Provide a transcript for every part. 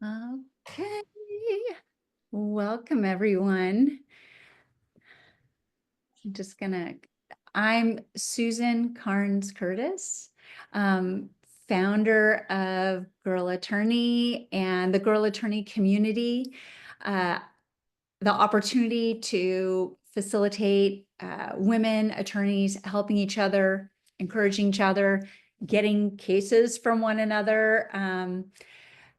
Okay, welcome everyone. I'm Susan Carnes Curtis, um, founder of Girl Attorney and the Girl Attorney community. Uh, the opportunity to facilitate women attorneys helping each other, encouraging each other, getting cases from one another.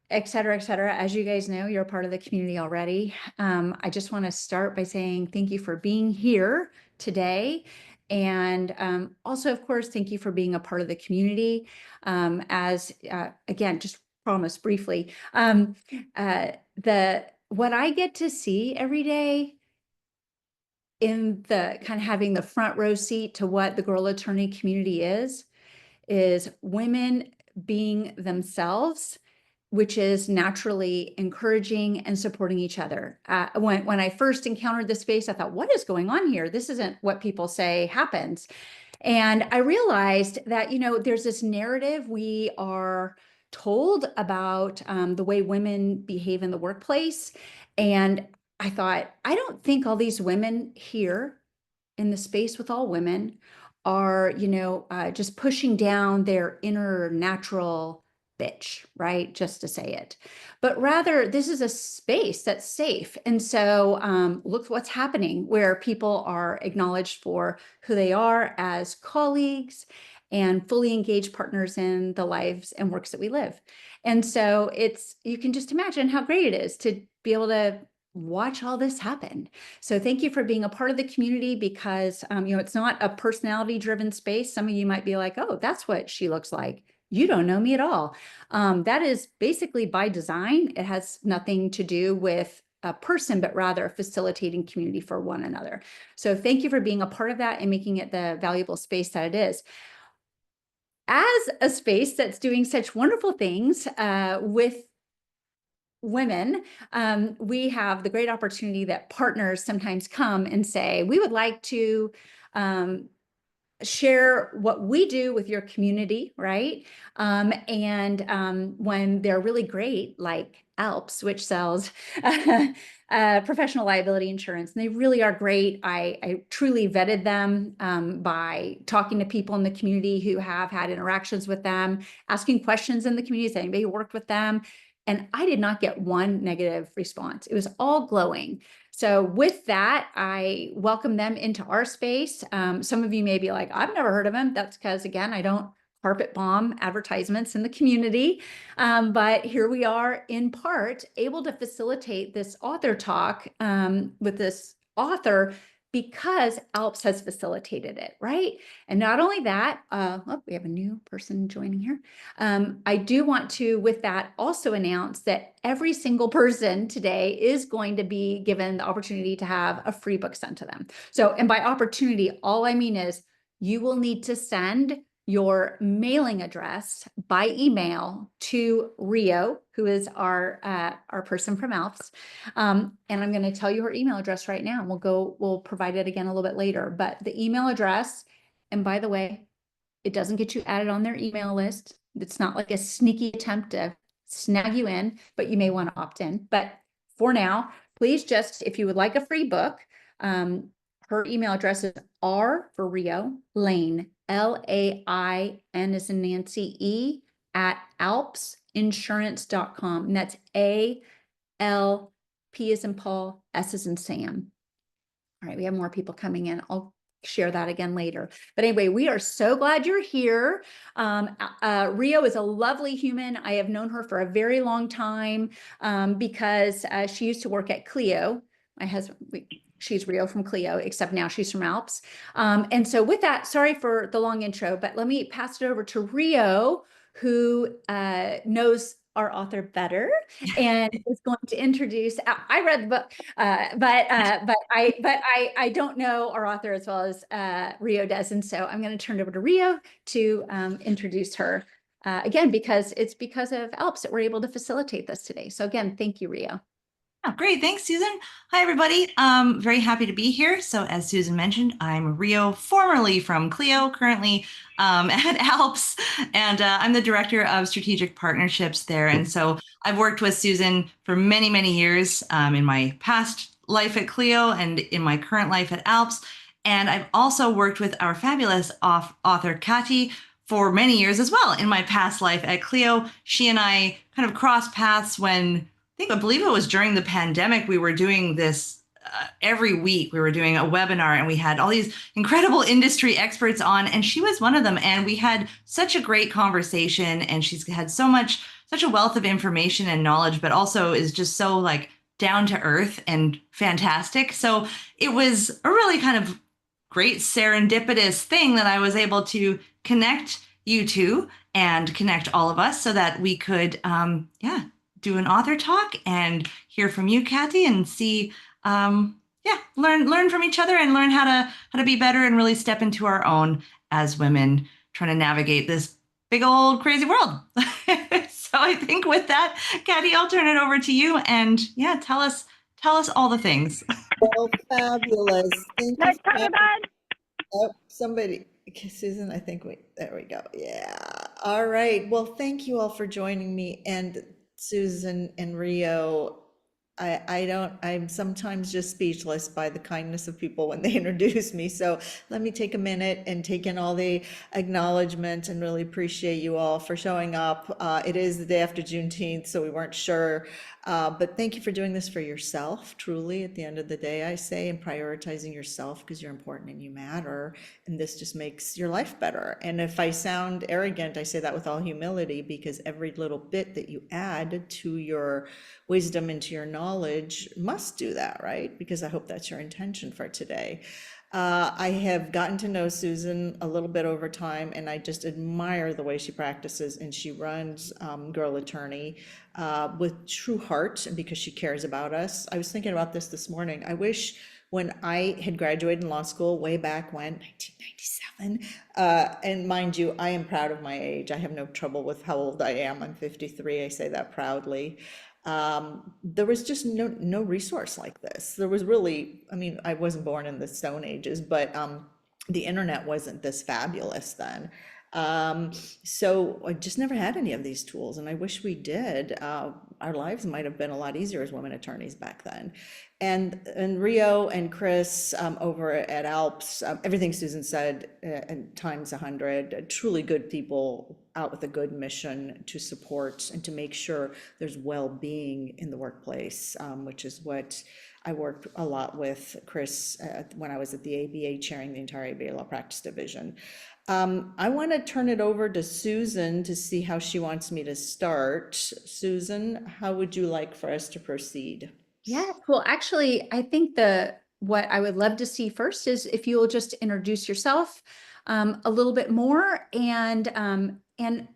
Et cetera, et cetera. As you guys know, you're a part of the community already. I just want to start by saying thank you for being here today. And also, of course, thank you for being a part of the community. Again, just promise briefly, what I get to see every day in the kind of having the front row seat to what the Girl Attorney community is women being themselves, which is naturally encouraging and supporting each other. When I first encountered this space, I thought, what is going on here? This isn't what people say happens. And I realized that, there's this narrative we are told about the way women behave in the workplace. And I thought, I don't think all these women here in the space with all women are, just pushing down their inner natural bitch, right? Just to say it. But rather, this is a space that's safe. And so look what's happening where people are acknowledged for who they are as colleagues and fully engaged partners in the lives and works that we live. And so you can just imagine how great it is to be able to watch all this happen. So thank you for being a part of the community because, it's not a personality driven space. Some of you might be like, oh, that's what she looks like. You don't know me at all. That is basically by design. It has nothing to do with a person, but rather facilitating community for one another. So thank you for being a part of that and making it the valuable space that it is. As a space that's doing such wonderful things with women, we have the great opportunity that partners sometimes come and say, we would like to share what we do with your community, right? When they're really great, like ALPS, which sells professional liability insurance, and they really are great. I truly vetted them by talking to people in the community who have had interactions with them, asking questions in the community, saying anybody worked with them. And I did not get one negative response. It was all glowing. So with that, I welcome them into our space. Some of you may be like, I've never heard of them. That's because, again, I don't carpet bomb advertisements in the community. But here we are in part able to facilitate this author talk with this author because ALPS has facilitated it, right? And not only that, we have a new person joining here. I do want to, with that, also announce that every single person today is going to be given the opportunity to have a free book sent to them. So, and by opportunity, all I mean is you will need to send your mailing address by email to Rio, who is our person from ALPS. And I'm going to tell you her email address right now. We'll provide it again a little bit later. But the email address, and by the way, it doesn't get you added on their email list. It's not like a sneaky attempt to snag you in, but you may want to opt in. But for now, please just, if you would like a free book, her email address is R for Rio, Lane, LAIN as in Nancy E, at alpsinsurance.com. And that's ALP as in Paul, S as in Sam. All right, we have more people coming in. I'll share that again later. But anyway, we are so glad you're here. Rio is a lovely human. I have known her for a very long time because she used to work at Clio. My husband, she's Rio from Clio, except now she's from ALPS. And so with that, sorry for the long intro, but let me pass it over to Rio, who knows our author better and is going to introduce. I read the book, but I don't know our author as well as Rio does, and so I'm going to turn it over to Rio to introduce her again because it's because of ALPS that we're able to facilitate this today. So again, thank you, Rio. Oh, great. Thanks, Susan. Hi, everybody. Very happy to be here. So, as Susan mentioned, I'm Rio, formerly from Clio, currently at ALPS, and I'm the Director of Strategic Partnerships there. And so I've worked with Susan for many, many years in my past life at Clio and in my current life at ALPS. And I've also worked with our fabulous author, Katy, for many years as well in my past life at Clio. She and I kind of crossed paths when I believe it was during the pandemic. We were doing this every week. We were doing a webinar and we had all these incredible industry experts on, and she was one of them. And we had such a great conversation, and she's had such a wealth of information and knowledge, but also is just so like down to earth and fantastic. So it was a really kind of great serendipitous thing that I was able to connect you two and connect all of us so that we could, do an author talk and hear from you, Katy, and see, learn from each other and learn how to be better and really step into our own as women trying to navigate this big old crazy world. So I think with that, Katy, I'll turn it over to you and yeah, tell us all the things. Well, fabulous. Thank you Let's for talk having about oh, somebody. Okay, Susan, I think there we go. Yeah. All right. Well, thank you all for joining me. And Susan and Rio, I'm sometimes just speechless by the kindness of people when they introduce me. So let me take a minute and take in all the acknowledgement and really appreciate you all for showing up. It is the day after Juneteenth, so we weren't sure. But thank you for doing this for yourself, truly, at the end of the day, I say, and prioritizing yourself because you're important and you matter. And this just makes your life better. And if I sound arrogant, I say that with all humility because every little bit that you add to your wisdom and to your knowledge must do that, right? Because I hope that's your intention for today. I have gotten to know Susan a little bit over time, and I just admire the way she practices and she runs Girl Attorney with true heart and because she cares about us. I was thinking about this morning. I wish when I had graduated in law school way back when, 1997, and mind you, I am proud of my age. I have no trouble with how old I am. I'm 53. I say that proudly. There was just no resource like this. There was really, I mean, I wasn't born in the Stone Ages, but the internet wasn't this fabulous then. Um, so I just never had any of these tools, and I wish we did. Our lives might have been a lot easier as women attorneys back then. And Rio and Chris over at ALPS, everything Susan said, and times 100, truly good people out with a good mission to support and to make sure there's well-being in the workplace, which is what I worked a lot with Chris when I was at the ABA chairing the entire ABA Law Practice Division. I want to turn it over to Susan to see how she wants me to start. Susan, how would you like for us to proceed? Yes, well, actually, I think what I would love to see first is if you will just introduce yourself a little bit more, and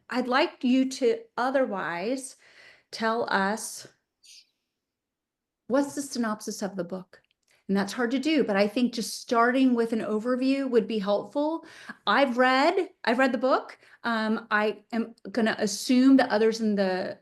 I'd like you to otherwise tell us what's the synopsis of the book. And that's hard to do, but I think just starting with an overview would be helpful. I've read the book. I am going to assume that others in the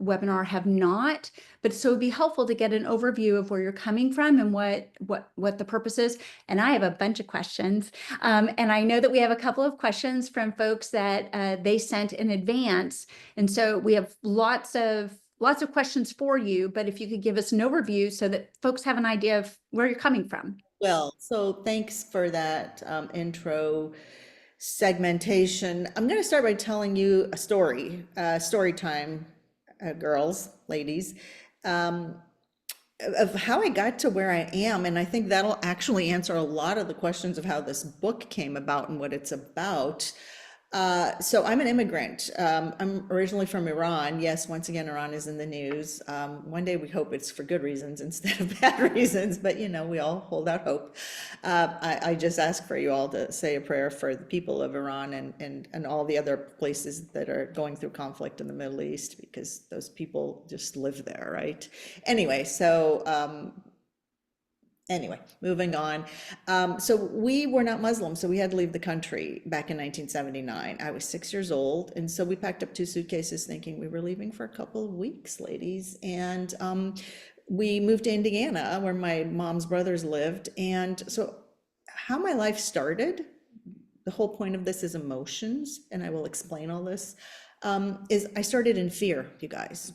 webinar have not, but so it'd be helpful to get an overview of where you're coming from and what the purpose is. And I have a bunch of questions, and I know that we have a couple of questions from folks that they sent in advance, and so we have lots of questions for you, but if you could give us an overview so that folks have an idea of where you're coming from. Well, so thanks for that intro segmentation. I'm going to start by telling you a story time, girls, ladies, um, of how I got to where I am. And I think that'll actually answer a lot of the questions of how this book came about and what it's about. So I'm an immigrant. I'm originally from Iran. Yes, once again, Iran is in the news. One day we hope it's for good reasons instead of bad reasons, but you know, we all hold out hope. I just ask for you all to say a prayer for the people of Iran and all the other places that are going through conflict in the Middle East because those people just live there, right? Anyway, moving on. So we were not Muslim, so we had to leave the country back in 1979. I was 6 years old, and so we packed up two suitcases thinking we were leaving for a couple of weeks, ladies. And we moved to Indiana where my mom's brothers lived. And so how my life started, the whole point of this is emotions, and I will explain all this, is I started in fear, you guys.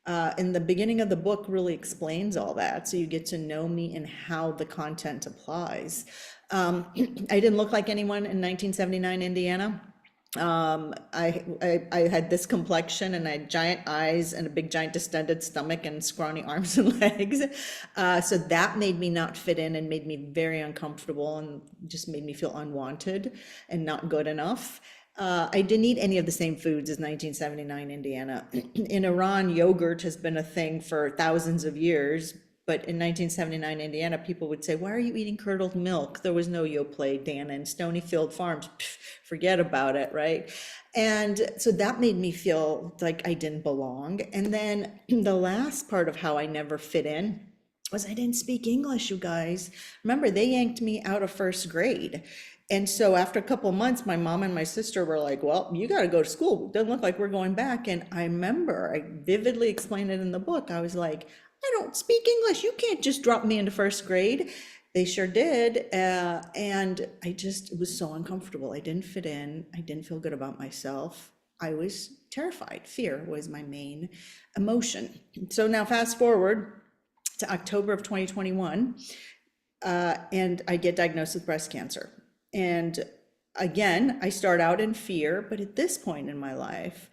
And the beginning of the book really explains all that, so you get to know me and how the content applies. I didn't look like anyone in 1979 Indiana. I had this complexion and I had giant eyes and a big giant distended stomach and scrawny arms and legs. So that made me not fit in and made me very uncomfortable and just made me feel unwanted and not good enough. I didn't eat any of the same foods as 1979 Indiana. In Iran, yogurt has been a thing for thousands of years, but in 1979 Indiana, people would say, why are you eating curdled milk? There was no Yoplait, Dana, and Stonyfield Farms. Pff, forget about it, right? And so that made me feel like I didn't belong. And then the last part of how I never fit in was I didn't speak English, you guys. Remember, they yanked me out of first grade. And so after a couple of months, my mom and my sister were like, well, you got to go to school. It doesn't look like we're going back. And I remember, I vividly explained it in the book. I was like, I don't speak English. You can't just drop me into first grade. They sure did. And I just, it was so uncomfortable. I didn't fit in. I didn't feel good about myself. I was terrified. Fear was my main emotion. So now fast forward to October of 2021, and I get diagnosed with breast cancer. And again, I start out in fear, but at this point in my life,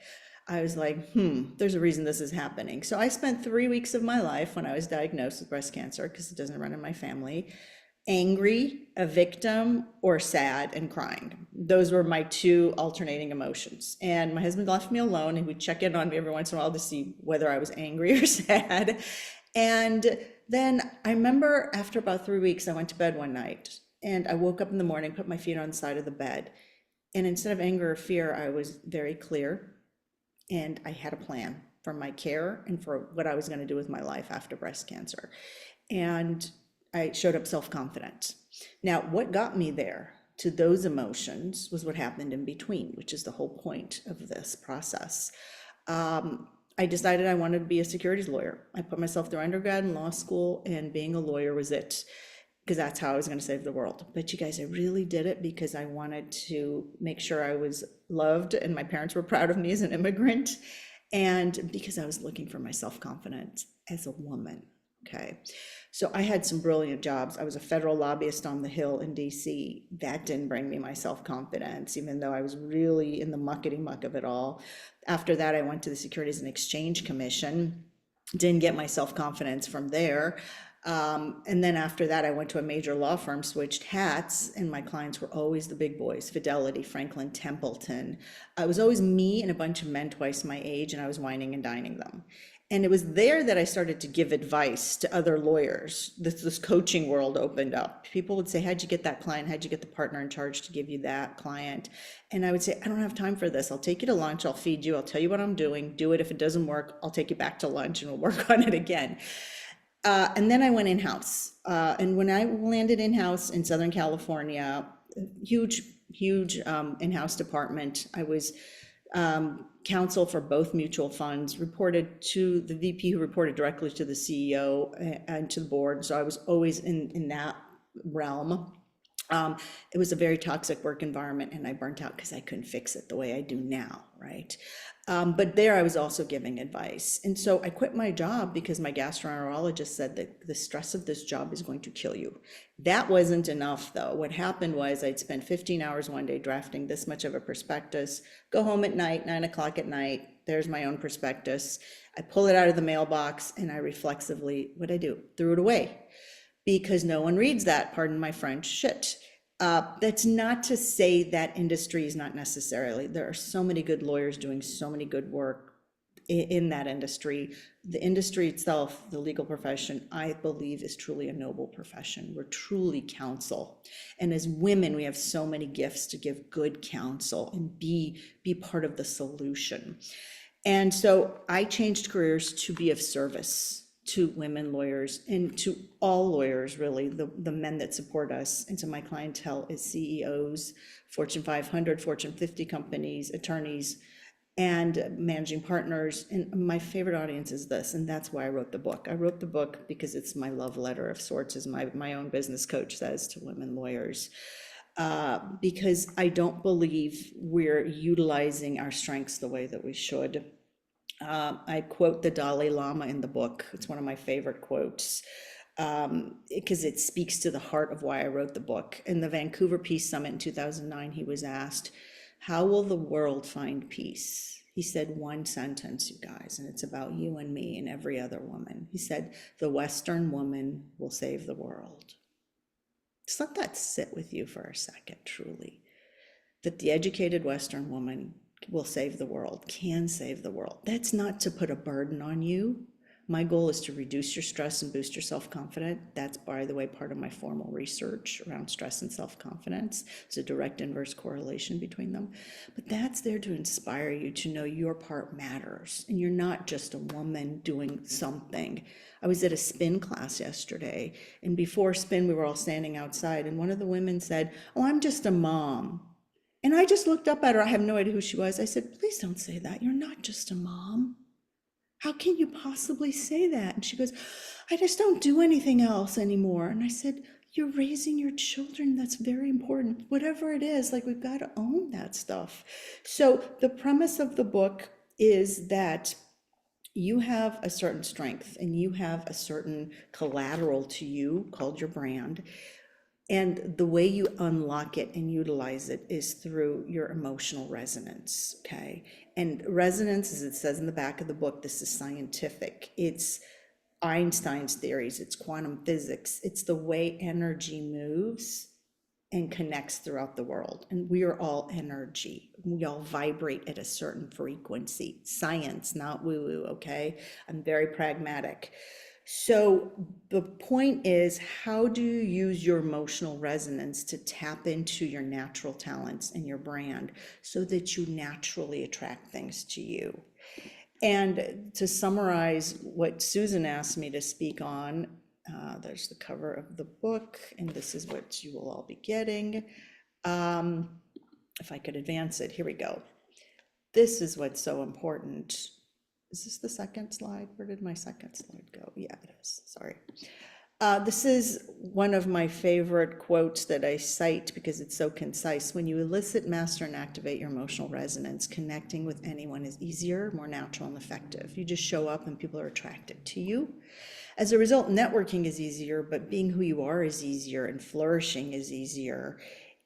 I was like, there's a reason this is happening. So I spent 3 weeks of my life when I was diagnosed with breast cancer, because it doesn't run in my family, angry, a victim, or sad and crying. Those were my two alternating emotions. And my husband left me alone, and would check in on me every once in a while to see whether I was angry or sad. And then I remember after about 3 weeks, I went to bed one night and I woke up in the morning, put my feet on the side of the bed. And instead of anger or fear, I was very clear. And I had a plan for my care and for what I was going to do with my life after breast cancer. And I showed up self-confident. Now, what got me there to those emotions was what happened in between, which is the whole point of this process. I decided I wanted to be a securities lawyer. I put myself through undergrad and law school, and being a lawyer was it, because that's how I was going to save the world. But you guys, I really did it because I wanted to make sure I was loved and my parents were proud of me as an immigrant, and because I was looking for my self-confidence as a woman. Okay, so I had some brilliant jobs. I was a federal lobbyist on the Hill in DC. That didn't bring me my self-confidence, even though I was really in the muckety muck of it all. After that, I went to the Securities and Exchange Commission. Didn't get my self-confidence from there. And then after that, I went to a major law firm, switched hats, and my clients were always the big boys: Fidelity, Franklin Templeton. It was always me and a bunch of men twice my age, and I was wining and dining them. And it was there that I started to give advice to other lawyers. This coaching world opened up. People would say, how'd you get that client? How'd you get the partner in charge to give you that client? And I would say, I don't have time for this. I'll take you to lunch. I'll feed you. I'll tell you what I'm doing. Do it. If it doesn't work, I'll take you back to lunch and we'll work on it again. And then I went in-house. And when I landed in-house in Southern California, huge in-house department. I was counsel for both mutual funds, reported to the VP, who reported directly to the CEO and to the board. So I was always in that realm. It was a very toxic work environment, and I burnt out because I couldn't fix it the way I do now, right? But there I was also giving advice. And so I quit my job because my gastroenterologist said that the stress of this job is going to kill you. That wasn't enough though. What happened was I'd spend 15 hours one day drafting this much of a prospectus, go home at night, 9 o'clock at night, there's my own prospectus. I pull it out of the mailbox and I reflexively, what I do, threw it away, because no one reads that, pardon my French, shit. That's not to say that industry is not necessarily. There are so many good lawyers doing so many good work in that industry. The industry itself, the legal profession, I believe is truly a noble profession. We're truly counsel. And as women, we have so many gifts to give good counsel and be part of the solution. And so I changed careers to be of service to women lawyers and to all lawyers, really, the men that support us. And so my clientele is CEOs, Fortune 500, Fortune 50 companies, attorneys, and managing partners. And my favorite audience is this, and that's why I wrote the book. I wrote the book because it's my love letter of sorts, as my own business coach says to women lawyers. Because I don't believe we're utilizing our strengths the way that we should. I quote the Dalai Lama in the book. It's one of my favorite quotes, because it speaks to the heart of why I wrote the book. In the Vancouver Peace Summit in 2009, he was asked, how will the world find peace? He said one sentence, you guys, and it's about you and me and every other woman. He said, the Western woman will save the world. Just let that sit with you for a second, truly. That the educated Western woman will save the world, can save the world. That's not to put a burden on you. My goal is to reduce your stress and boost your self-confidence. That's, by the way, part of my formal research around stress and self-confidence. There's a direct inverse correlation between them. But that's there to inspire you to know your part matters. And you're not just a woman doing something. I was at a spin class yesterday, and before spin, we were all standing outside, and one of the women said, oh, I'm just a mom. And I just looked up at her. I have no idea who she was. I said, please don't say that. You're not just a mom. How can you possibly say that? And she goes, I just don't do anything else anymore. And I said, you're raising your children. That's very important. Whatever it is, like, we've got to own that stuff. So the premise of the book is that you have a certain strength and you have a certain collateral to you called your brand. And the way you unlock it and utilize it is through your emotional resonance, okay? And resonance, as it says in the back of the book, this is scientific. It's Einstein's theories, it's quantum physics. It's the way energy moves and connects throughout the world. And we are all energy. We all vibrate at a certain frequency. Science, not woo-woo, okay? I'm very pragmatic. So the point is, how do you use your emotional resonance to tap into your natural talents and your brand so that you naturally attract things to you? And to summarize what Susan asked me to speak on, there's the cover of the book, and this is what you will all be getting. If I could advance it, here we go. This is what's so important. Is this the second slide? Where did my second slide go? Yeah, it is. Sorry. This is one of my favorite quotes that I cite because it's so concise. When you elicit, master, and activate your emotional resonance, connecting with anyone is easier, more natural, and effective. You just show up and people are attracted to you. As a result, networking is easier, but being who you are is easier, and flourishing is easier.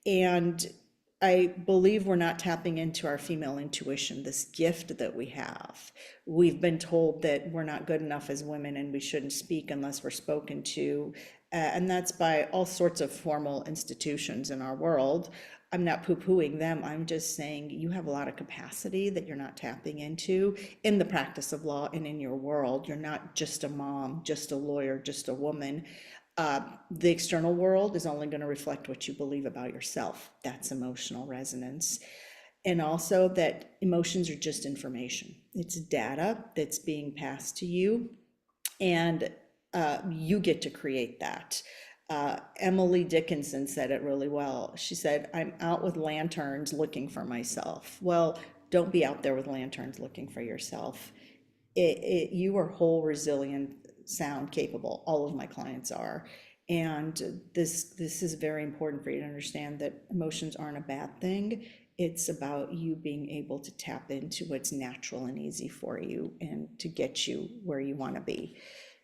And I believe we're not tapping into our female intuition, this gift that we have. We've been told that we're not good enough as women and we shouldn't speak unless we're spoken to. And that's by all sorts of formal institutions in our world. I'm not poo-pooing them. I'm just saying you have a lot of capacity that you're not tapping into in the practice of law and in your world. You're not just a mom, just a lawyer, just a woman. The external world is only going to reflect what you believe about yourself. That's emotional resonance. And also that emotions are just information. It's data that's being passed to you, and you get to create that. Emily Dickinson said it really well. She said, I'm out with lanterns looking for myself. Well, don't be out there with lanterns looking for yourself. You are whole, resilient, sound, capable. All of my clients are. And this is very important for you to understand that emotions aren't a bad thing. It's about you being able to tap into what's natural and easy for you and to get you where you want to be.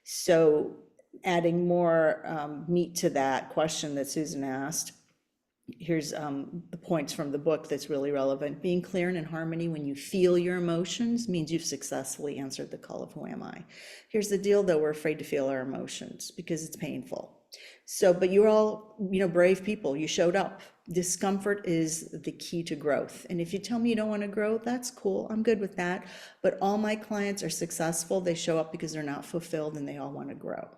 So adding more meat to that question that Susan asked, here's the points from the book that's really relevant. Being clear and in harmony when you feel your emotions means you've successfully answered the call of who am I. Here's the deal though, we're afraid to feel our emotions because it's painful. So, but you're all, brave people, you showed up. Discomfort is the key to growth. And if you tell me you don't want to grow, that's cool, I'm good with that. But all my clients are successful, they show up because they're not fulfilled and they all want to grow.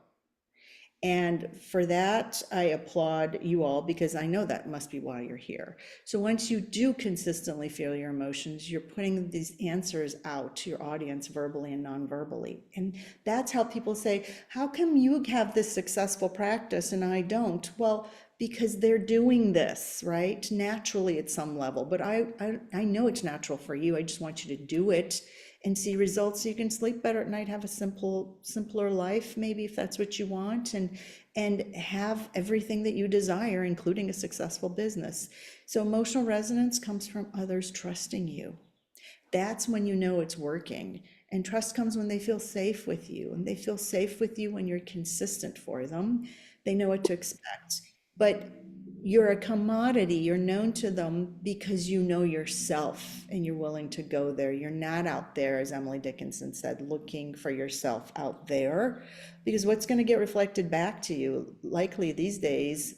And for that, I applaud you all because I know that must be why you're here. So once you do consistently feel your emotions, you're putting these answers out to your audience verbally and non-verbally. And that's how people say, how come you have this successful practice and I don't? Well, because they're doing this, right? Naturally at some level. But I know it's natural for you. I just want you to do it and see results so you can sleep better at night, have a simpler life, maybe if that's what you want, and have everything that you desire, including a successful business. So emotional resonance comes from others trusting you. That's when you know it's working. And trust comes when they feel safe with you, and they feel safe with you when you're consistent for them. They know what to expect. But you're a commodity. You're known to them because you know yourself and you're willing to go there. You're not out there, as Emily Dickinson said, looking for yourself out there, because what's going to get reflected back to you, likely these days,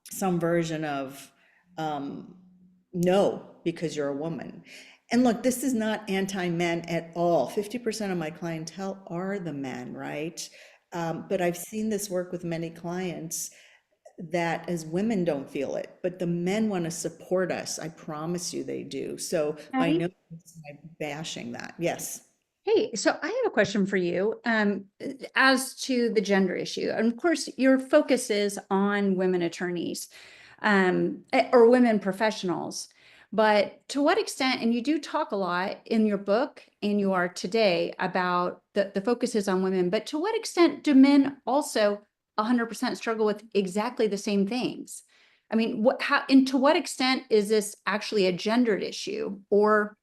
some version of no, because you're a woman. And look, this is not anti-men at all. 50% of my clientele are the men, right? But I've seen this work with many clients that as women don't feel it, but the men want to support us. I promise you they do. So by no Patty? means am I bashing that. Yes. Hey, so I have a question for you, as to the gender issue. And of course, your focus is on women attorneys, or women professionals. But to what extent, and you do talk a lot in your book and you are today about the focus is on women, but to what extent do men also 100% struggle with exactly the same things? I mean, and to what extent is this actually a gendered issue or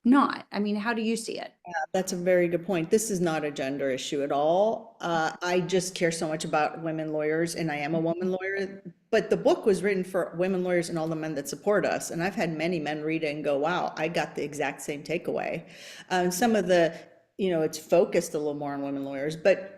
not? I mean, how do you see it? That's a very good point. This is not a gender issue at all. I just care so much about women lawyers, and I am a woman lawyer. But the book was written for women lawyers and all the men that support us. And I've had many men read it and go, wow, I got the exact same takeaway. Some of the, it's focused a little more on women lawyers, but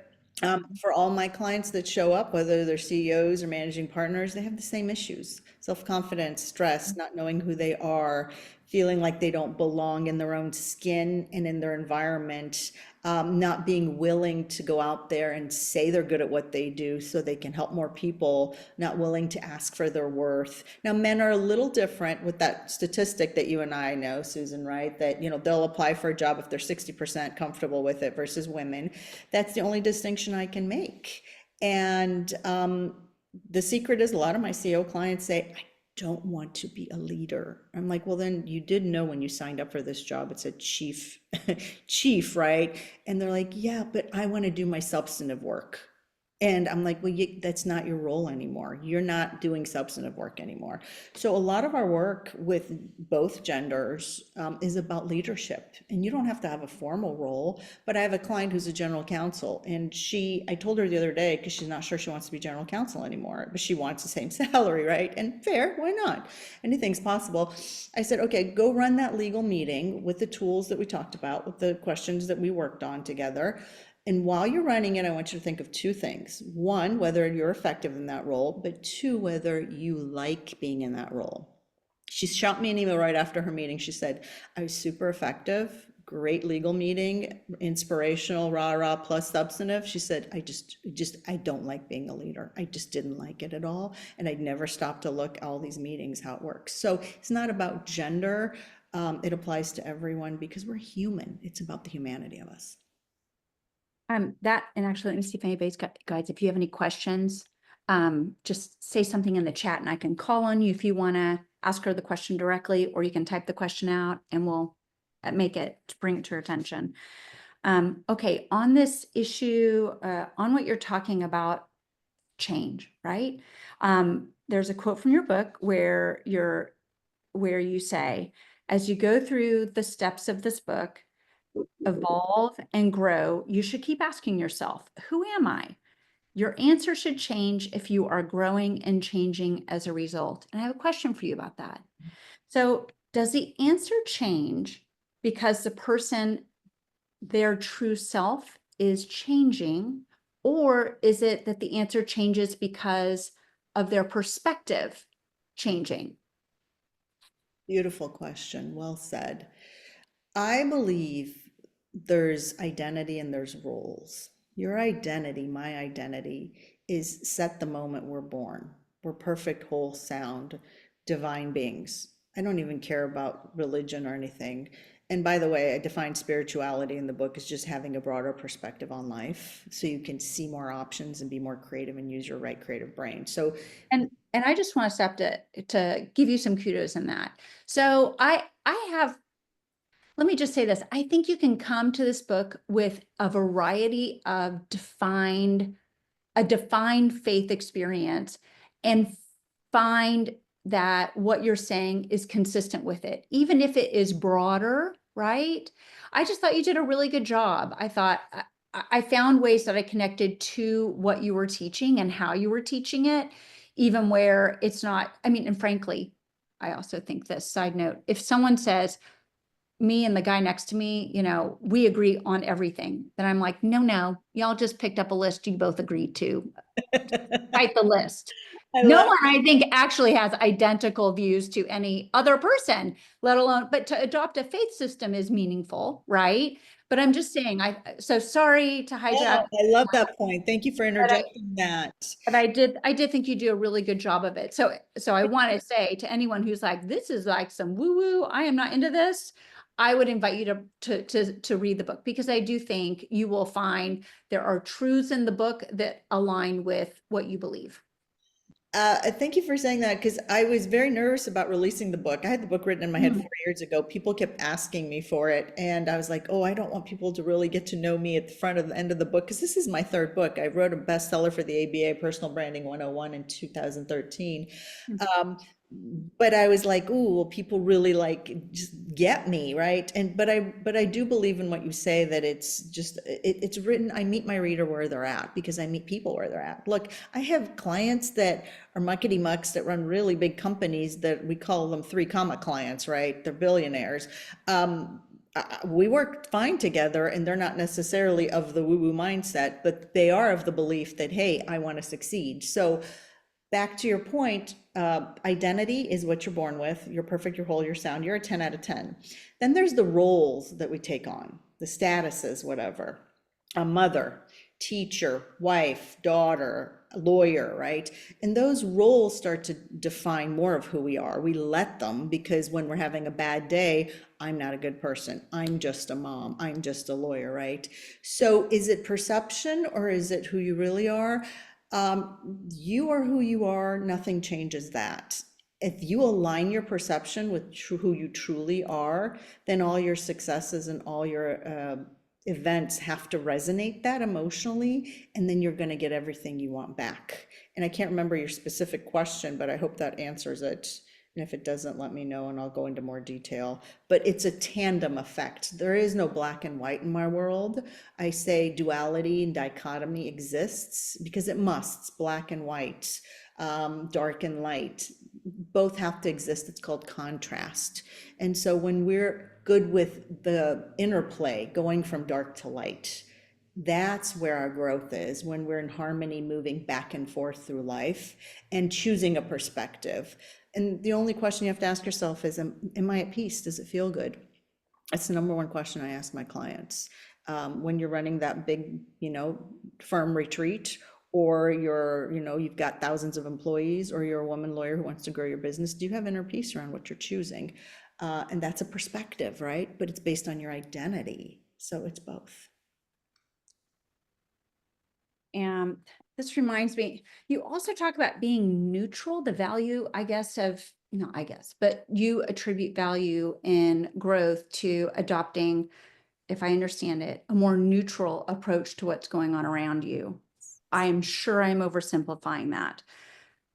for all my clients that show up, whether they're CEOs or managing partners, they have the same issues: self-confidence, stress, not knowing who they are, feeling like they don't belong in their own skin and in their environment, not being willing to go out there and say they're good at what they do so they can help more people, not willing to ask for their worth. Now, men are a little different with that statistic that you and I know, Susan, right? That, they'll apply for a job if they're 60% comfortable with it versus women. That's the only distinction I can make. And the secret is a lot of my CEO clients say, I don't want to be a leader. I'm like, well, then you did know when you signed up for this job, it said chief, chief, right? And they're like, yeah, but I want to do my substantive work. And I'm like, well, that's not your role anymore. You're not doing substantive work anymore. So a lot of our work with both genders is about leadership. And you don't have to have a formal role, but I have a client who's a general counsel, and I told her the other day, because she's not sure she wants to be general counsel anymore, but she wants the same salary, right? And fair, why not? Anything's possible. I said, okay, go run that legal meeting with the tools that we talked about, with the questions that we worked on together. And while you're running it, I want you to think of two things. One, whether you're effective in that role, but two, whether you like being in that role. She shot me an email right after her meeting. She said, I was super effective, great legal meeting, inspirational, rah, rah, plus substantive. She said, I don't like being a leader. I just didn't like it at all. And I'd never stopped to look at all these meetings, how it works. So it's not about gender. It applies to everyone because we're human. It's about the humanity of us. And actually, let me see if anybody's got, guys, if you have any questions, just say something in the chat and I can call on you if you want to ask her the question directly, or you can type the question out and we'll bring it to her attention. Okay, on this issue, on what you're talking about, change, right? There's a quote from your book where you say, as you go through the steps of this book, evolve and grow, you should keep asking yourself, who am I? Your answer should change if you are growing and changing as a result. And I have a question for you about that. So, does the answer change because the person, their true self, is changing? Or is it that the answer changes because of their perspective changing? Beautiful question. Well said. I believe there's identity and there's roles. Your identity, my identity, is set the moment we're born. We're perfect, whole, sound, divine beings. I don't even care about religion or anything. And by the way, I define spirituality in the book as just having a broader perspective on life so you can see more options and be more creative and use your right creative brain. So, And I just want to stop to give you some kudos in that. So I have, let me just say this. I think you can come to this book with a variety of a defined faith experience and find that what you're saying is consistent with it, even if it is broader, right? I just thought you did a really good job. I thought I found ways that I connected to what you were teaching and how you were teaching it, even where it's not, I mean, and frankly, I also think this side note, if someone says, me and the guy next to me, you know, we agree on everything, then I'm like, no, y'all just picked up a list you both agreed to. Write the list. I No love one, I think, actually has identical views to any other person, let alone, but to adopt a faith system is meaningful, right? But I'm just saying, so sorry to hijack, I love that point. Thank you for but interjecting that. I did think you do a really good job of it. So I want to say to anyone who's like, this is like some woo-woo, I am not into this. I would invite you to read the book, because I do think you will find there are truths in the book that align with what you believe. Thank you for saying that, because I was very nervous about releasing the book. I had the book written in my head Mm. 4 years ago. People kept asking me for it, and I was like, "Oh, I don't want people to really get to know me at the front of the end of the book," because this is my third book. I wrote a bestseller for the ABA, Personal Branding 101, in 2013. Mm. But I was like, "Ooh, will people really like just get me, right?" And but I do believe in what you say, that it's just it's written. I meet my reader where they're at, because I meet people where they're at. Look, I have clients that are muckety mucks that run really big companies that we call them 3 comma clients, right? They're billionaires. We work fine together, and they're not necessarily of the woo-woo mindset, but they are of the belief that, hey, I want to succeed. So back to your point, identity is what you're born with. You're perfect, you're whole, you're sound, you're a 10 out of 10. Then there's the roles that we take on, the statuses, whatever. A mother, teacher, wife, daughter, lawyer, right? And those roles start to define more of who we are. We let them, because when we're having a bad day, I'm not a good person. I'm just a mom. I'm just a lawyer, right? So is it perception, or is it who you really are? You are who you are, nothing changes that. If you align your perception with who you truly are, then all your successes and all your events have to resonate that emotionally, and then you're going to get everything you want back. And I can't remember your specific question, but I hope that answers it. And if it doesn't, let me know and I'll go into more detail. But it's a tandem effect. There is no black and white in my world. I say duality and dichotomy exists because it must, black and white, dark and light, both have to exist. It's called contrast. And so when we're good with the interplay, going from dark to light, that's where our growth is, when we're in harmony, moving back and forth through life and choosing a perspective. And the only question you have to ask yourself is, am I at peace? Does it feel good? That's the number one question I ask my clients. When you're running that big, firm retreat, or you've got thousands of employees, or you're a woman lawyer who wants to grow your business, do you have inner peace around what you're choosing? And that's a perspective, right? But it's based on your identity. So it's both. And this reminds me, you also talk about being neutral, the value, I guess, but you attribute value in growth to adopting, if I understand it, a more neutral approach to what's going on around you. I am sure I'm oversimplifying that.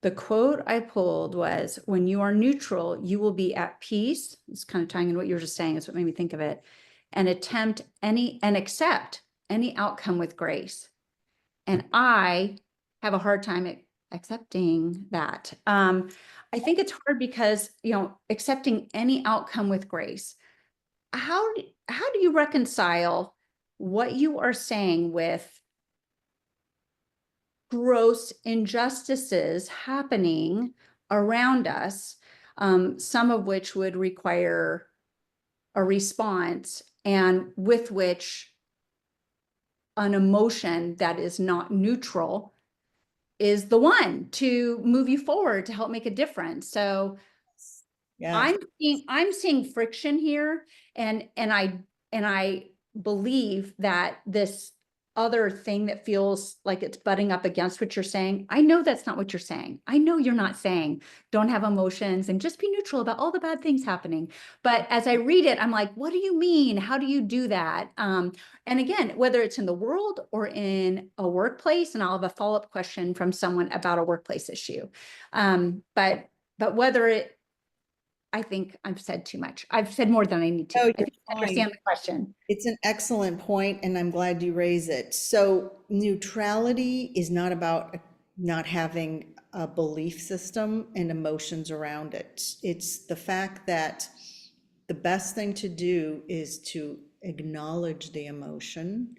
The quote I pulled was, when you are neutral, you will be at peace. It's kind of tying in what you were just saying, is what made me think of it, and accept any outcome with grace. And I have a hard time accepting that. I think it's hard because, accepting any outcome with grace. How do you reconcile what you are saying with gross injustices happening around us, some of which would require a response, and with which an emotion that is not neutral is the one to move you forward to help make a difference. So Yeah. I'm seeing friction here, and I believe that this other thing that feels like it's butting up against what you're saying, I know that's not what you're saying. I know you're not saying don't have emotions and just be neutral about all the bad things happening. But as I read it, I'm like, what do you mean? How do you do that? And again, whether it's in the world or in a workplace, and I'll have a follow-up question from someone about a workplace issue. But whether it, I think I've said too much. I've said more than I need to. No, I you're think I fine. understand the question. It's an excellent point, and I'm glad you raise it. So neutrality is not about not having a belief system and emotions around it. It's the fact that the best thing to do is to acknowledge the emotion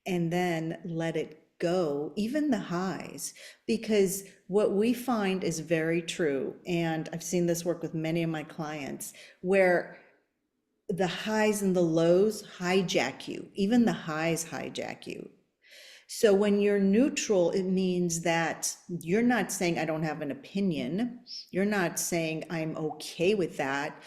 and then let it go, even the highs, because what we find is very true, and I've seen this work with many of my clients, where the highs and the lows hijack you. Even the highs hijack you. So when you're neutral, it means that you're not saying, I don't have an opinion. You're not saying, I'm okay with that.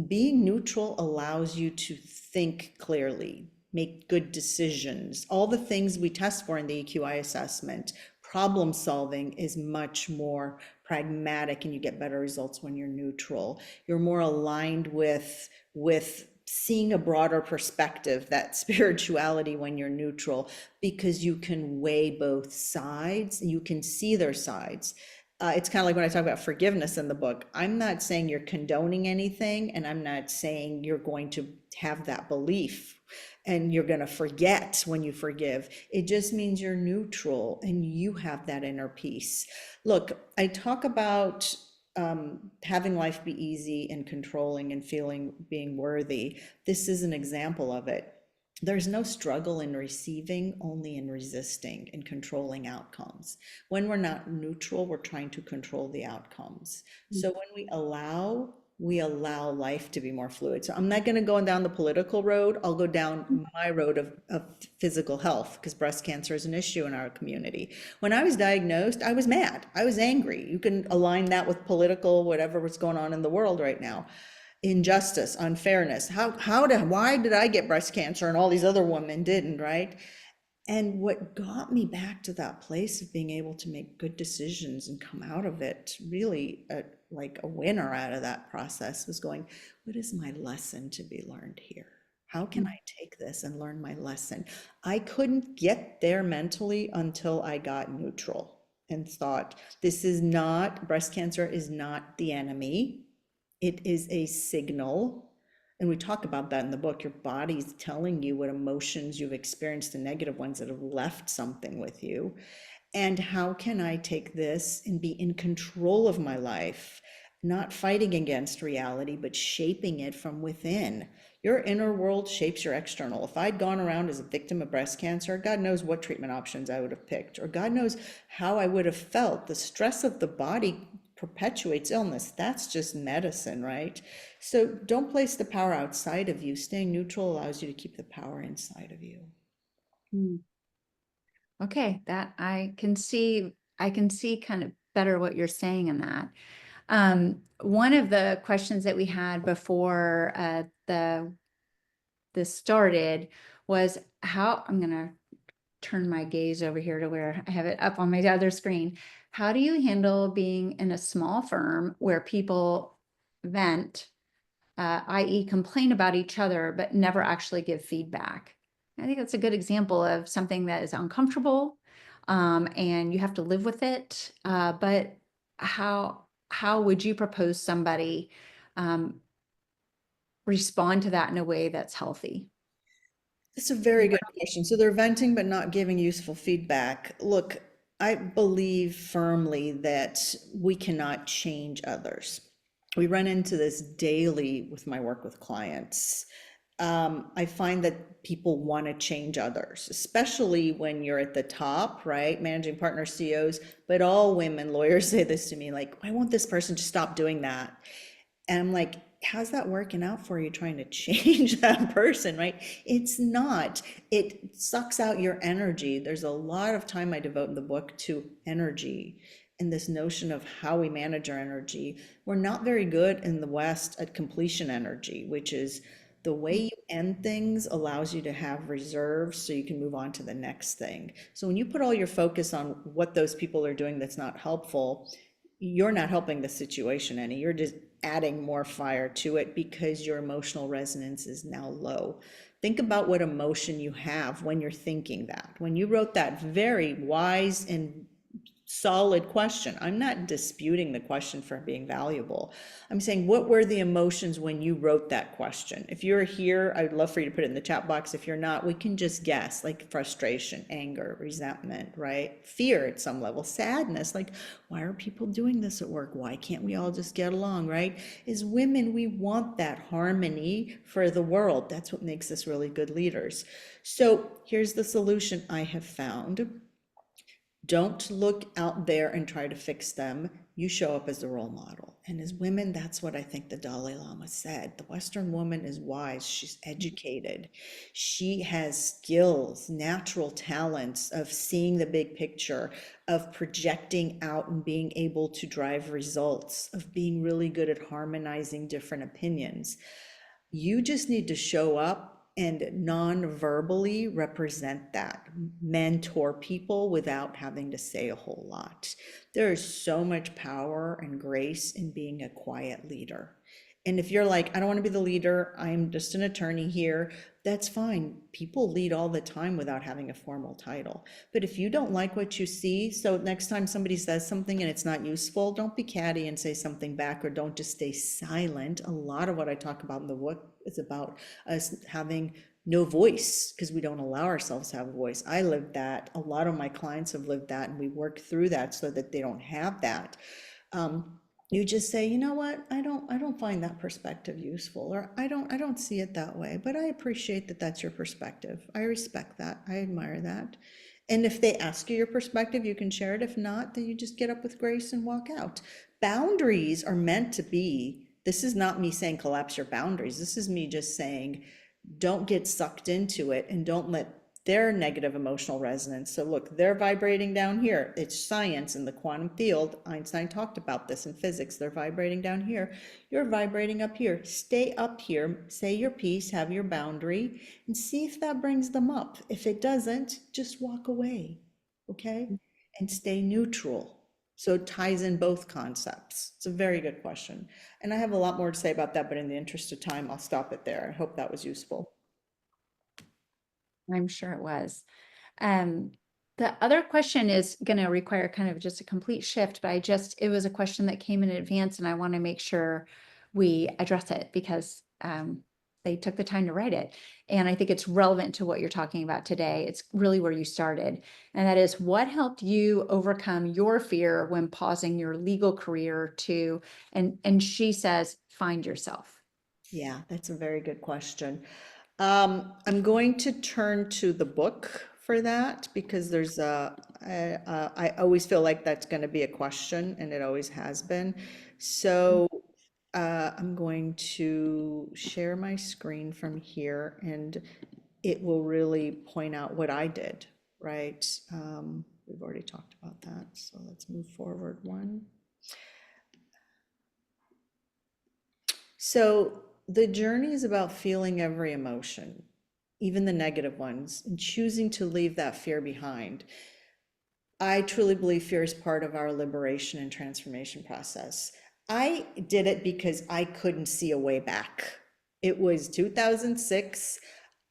Being neutral allows you to think clearly, make good decisions. All the things we test for in the EQI assessment, problem solving is much more pragmatic, and you get better results when you're neutral. You're more aligned with seeing a broader perspective, that spirituality, when you're neutral, because you can weigh both sides, you can see their sides. It's kind of like when I talk about forgiveness in the book. I'm not saying you're condoning anything, and I'm not saying you're going to have that belief and you're going to forget when you forgive. It just means you're neutral and you have that inner peace. Look, I talk about having life be easy and controlling and feeling being worthy. This is an example of it. There's no struggle in receiving, only in resisting and controlling outcomes. When we're not neutral, we're trying to control the outcomes. So when we allow life to be more fluid. So I'm not going to go down the political road. I'll go down my road of physical health, because breast cancer is an issue in our community. When I was diagnosed, I was mad. I was angry. You can align that with political, whatever was going on in the world right now. Injustice, unfairness. Why did I get breast cancer and all these other women didn't, right? And what got me back to that place of being able to make good decisions and come out of it really like a winner out of that process was going, what is my lesson to be learned here? How can I take this and learn my lesson? I couldn't get there mentally until I got neutral and thought, breast cancer is not the enemy. It is a signal. And we talk about that in the book. Your body's telling you what emotions you've experienced, the negative ones that have left something with you. And how can I take this and be in control of my life, not fighting against reality, but shaping it from within? Your inner world shapes your external. If I'd gone around as a victim of breast cancer, God knows what treatment options I would have picked, or God knows how I would have felt. The stress of the body perpetuates illness. That's just medicine, right? So don't place the power outside of you. Staying neutral allows you to keep the power inside of you. Okay, that I can see kind of better what you're saying in that. One of the questions that we had before this started was how, I'm gonna turn my gaze over here to where I have it up on my other screen. How do you handle being in a small firm where people vent, i.e. complain about each other, but never actually give feedback? I think that's a good example of something that is uncomfortable, and you have to live with it. But how would you propose somebody respond to that in a way that's healthy? It's a very good question. So they're venting but not giving useful feedback. Look, I believe firmly that we cannot change others. We run into this daily with my work with clients. I find that people want to change others, especially when you're at the top, right? Managing partner CEOs, but all women lawyers say this to me, like, why won't this person just stop doing that? And I'm like, how's that working out for you trying to change that person, right? It's not. It sucks out your energy. There's a lot of time I devote in the book to energy and this notion of how we manage our energy. We're not very good in the West at completion energy, which is the way you end things allows you to have reserves so you can move on to the next thing. So when you put all your focus on what those people are doing that's not helpful, you're not helping the situation any. You're just adding more fire to it because your emotional resonance is now low. Think about what emotion you have when you're thinking that. When you wrote that very wise and solid question. I'm not disputing the question for being valuable. I'm saying, what were the emotions when you wrote that question? If you're here, I'd love for you to put it in the chat box. If you're not, we can just guess, like frustration, anger, resentment, right? Fear at some level, sadness, like, why are people doing this at work? Why can't we all just get along, right? As women, we want that harmony for the world. That's what makes us really good leaders. So here's the solution I have found. Don't look out there and try to fix them. You show up as the role model. And as women, that's what I think the Dalai Lama said. The Western woman is wise. She's educated. She has skills, natural talents of seeing the big picture, of projecting out and being able to drive results, of being really good at harmonizing different opinions. You just need to show up and non-verbally represent that, mentor people without having to say a whole lot. There is so much power and grace in being a quiet leader. And if you're like, I don't want to be the leader, I'm just an attorney here, that's fine. People lead all the time without having a formal title. But if you don't like what you see, so next time somebody says something and it's not useful, don't be catty and say something back, or don't just stay silent. A lot of what I talk about in the book is about us having no voice because we don't allow ourselves to have a voice. I lived that. A lot of my clients have lived that, and we work through that so that they don't have that. You just say, you know what, I don't find that perspective useful, or I don't see it that way, but I appreciate that that's your perspective. I respect that. I admire that. And if they ask you your perspective, you can share it. If not, then you just get up with grace and walk out. Boundaries are meant to be, this is not me saying collapse your boundaries. This is me just saying, don't get sucked into it and don't let their negative emotional resonance. So look, they're vibrating down here. It's science in the quantum field. Einstein talked about this in physics. They're vibrating down here. You're vibrating up here. Stay up here, say your piece, have your boundary, and see if that brings them up. If it doesn't, just walk away, okay? And stay neutral. So it ties in both concepts. It's a very good question. And I have a lot more to say about that, but in the interest of time, I'll stop it there. I hope that was useful. I'm sure it was. The other question is going to require kind of just a complete shift, but it was a question that came in advance, and I want to make sure we address it because they took the time to write it. And I think it's relevant to what you're talking about today. It's really where you started. And that is, what helped you overcome your fear when pausing your legal career to, and she says, find yourself? Yeah, that's a very good question. I'm going to turn to the book for that because I always feel like that's going to be a question, and it always has been. So I'm going to share my screen from here, and it will really point out what I did, right? We've already talked about that, so let's move forward one. So the journey is about feeling every emotion, even the negative ones, and choosing to leave that fear behind. I truly believe fear is part of our liberation and transformation process. I did it because I couldn't see a way back. It was 2006.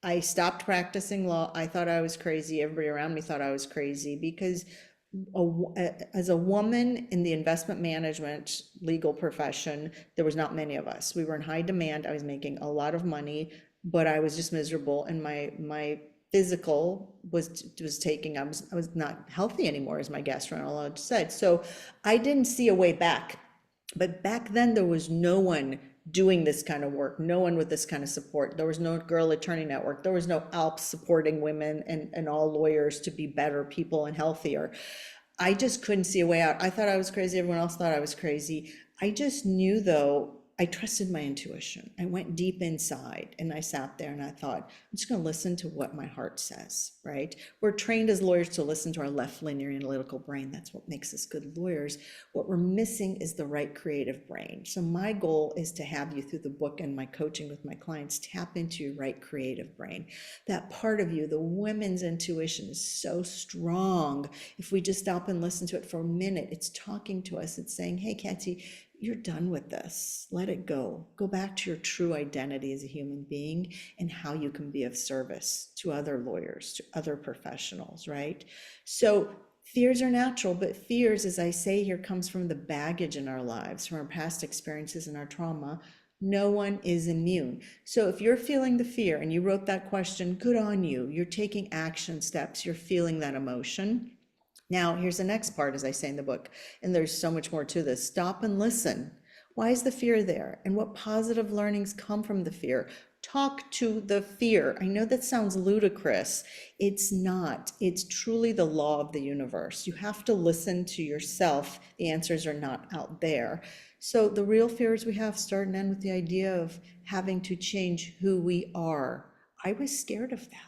I stopped practicing law. I thought I was crazy. Everybody around me thought I was crazy because as a woman in the investment management legal profession, there was not many of us. We were in high demand. I was making a lot of money, but I was just miserable, and my physical was taking, I was not healthy anymore, as my gastroenterologist said. So I didn't see a way back. But back then there was no one doing this kind of work, no one with this kind of support. There was no Girl Attorney Network. There was no ALPS supporting women and all lawyers to be better people and healthier. I just couldn't see a way out. I thought I was crazy. Everyone else thought I was crazy. I just knew, though, I trusted my intuition. I went deep inside and I sat there and I thought, I'm just going to listen to what my heart says, right? We're trained as lawyers to listen to our left linear analytical brain. That's what makes us good lawyers. What we're missing is the right creative brain. So my goal is to have you, through the book and my coaching with my clients, tap into your right creative brain. That part of you, the women's intuition, is so strong. If we just stop and listen to it for a minute, it's talking to us. It's saying, hey, Katy, you're done with this. Let it go. Go back to your true identity as a human being and how you can be of service to other lawyers, to other professionals, right? So fears are natural, but fears, as I say here, comes from the baggage in our lives, from our past experiences and our trauma. No one is immune. So if you're feeling the fear and you wrote that question, good on you. You're taking action steps. You're feeling that emotion. Now, here's the next part, as I say in the book, and there's so much more to this. Stop and listen. Why is the fear there? And what positive learnings come from the fear? Talk to the fear. I know that sounds ludicrous. It's not. It's truly the law of the universe. You have to listen to yourself. The answers are not out there. So the real fears we have start and end with the idea of having to change who we are. I was scared of that.